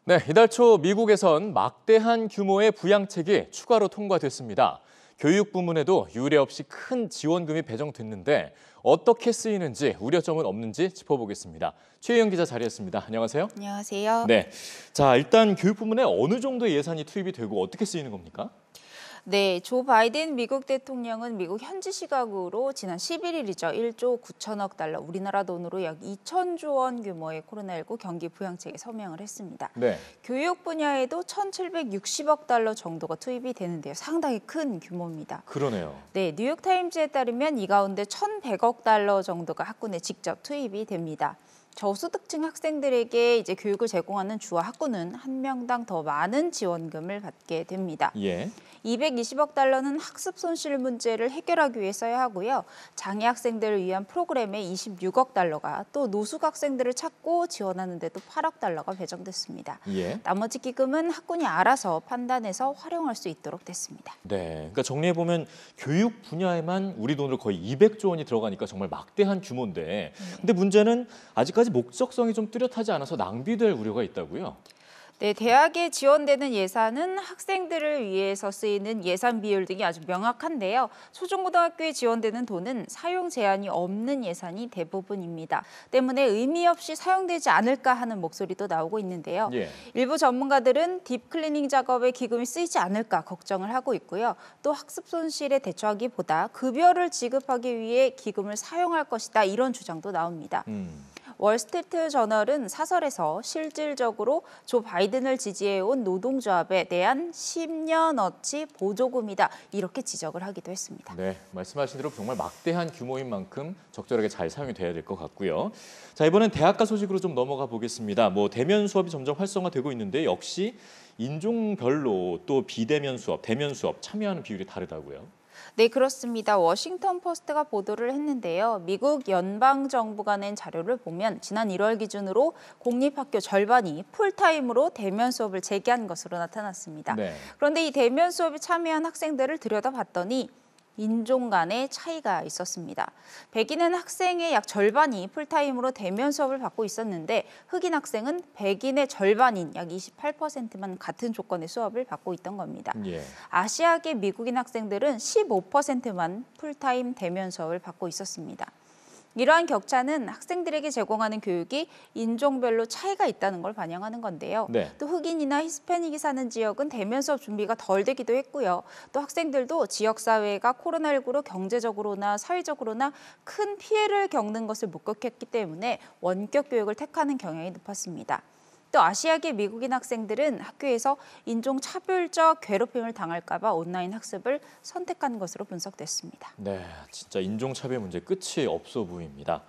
네, 이달 초 미국에선 막대한 규모의 부양책이 추가로 통과됐습니다. 교육 부문에도 유례 없이 큰 지원금이 배정됐는데 어떻게 쓰이는지 우려점은 없는지 짚어보겠습니다. 최희영 기자 자리했습니다. 안녕하세요. 안녕하세요. 네, 자 일단 교육 부문에 어느 정도의 예산이 투입이 되고 어떻게 쓰이는 겁니까? 네, 조 바이든 미국 대통령은 미국 현지 시각으로 지난 11일이죠. 1조 9천억 달러, 우리나라 돈으로 약 2천조 원 규모의 코로나19 경기 부양책에 서명을 했습니다. 네. 교육 분야에도 1,760억 달러 정도가 투입이 되는데요. 상당히 큰 규모입니다. 그러네요. 네, 뉴욕타임즈에 따르면 이 가운데 1,100억 달러 정도가 학군에 직접 투입이 됩니다. 저소득층 학생들에게 이제 교육을 제공하는 주와 학군은 한 명당 더 많은 지원금을 받게 됩니다. 예. 220억 달러는 학습 손실 문제를 해결하기 위해 써야 하고요. 장애 학생들을 위한 프로그램에 26억 달러가 또 노숙 학생들을 찾고 지원하는 데도 8억 달러가 배정됐습니다. 예. 나머지 기금은 학군이 알아서 판단해서 활용할 수 있도록 됐습니다. 네, 그러니까 정리해보면 교육 분야에만 우리 돈으로 거의 200조 원이 들어가니까 정말 막대한 규모인데 근데 문제는 아직까지 목적성이 좀 뚜렷하지 않아서 낭비될 우려가 있다고요? 네, 대학에 지원되는 예산은 학생들을 위해서 쓰이는 예산 비율 등이 아주 명확한데요. 초중고등학교에 지원되는 돈은 사용 제한이 없는 예산이 대부분입니다. 때문에 의미 없이 사용되지 않을까 하는 목소리도 나오고 있는데요. 예. 일부 전문가들은 딥클리닝 작업에 기금이 쓰이지 않을까 걱정을 하고 있고요. 또 학습 손실에 대처하기보다 급여를 지급하기 위해 기금을 사용할 것이다 이런 주장도 나옵니다. 월스트리트 저널은 사설에서 실질적으로 조 바이든을 지지해온 노동조합에 대한 10년어치 보조금이다 이렇게 지적을 하기도 했습니다. 네, 말씀하신 대로 정말 막대한 규모인 만큼 적절하게 잘 사용이 돼야 될 것 같고요. 자, 이번엔 대학가 소식으로 좀 넘어가 보겠습니다. 대면 수업이 점점 활성화되고 있는데 역시 인종별로 또 비대면 수업, 대면 수업 참여하는 비율이 다르다고요. 네, 그렇습니다. 워싱턴 포스트가 보도를 했는데요. 미국 연방정부가 낸 자료를 보면 지난 1월 기준으로 공립학교 절반이 풀타임으로 대면 수업을 재개한 것으로 나타났습니다. 네. 그런데 이 대면 수업에 참여한 학생들을 들여다봤더니 인종 간의 차이가 있었습니다. 백인은 학생의 약 절반이 풀타임으로 대면 수업을 받고 있었는데 흑인 학생은 백인의 절반인 약 28%만 같은 조건의 수업을 받고 있던 겁니다. 예. 아시아계 미국인 학생들은 15%만 풀타임 대면 수업을 받고 있었습니다. 이러한 격차는 학생들에게 제공하는 교육이 인종별로 차이가 있다는 걸 반영하는 건데요. 네. 또 흑인이나 히스패닉이 사는 지역은 대면 수업 준비가 덜 되기도 했고요. 또 학생들도 지역사회가 코로나19로 경제적으로나 사회적으로나 큰 피해를 겪는 것을 목격했기 때문에 원격 교육을 택하는 경향이 높았습니다. 또 아시아계 미국인 학생들은 학교에서 인종차별적 괴롭힘을 당할까 봐 온라인 학습을 선택한 것으로 분석됐습니다. 네, 진짜 인종차별 문제 끝이 없어 보입니다.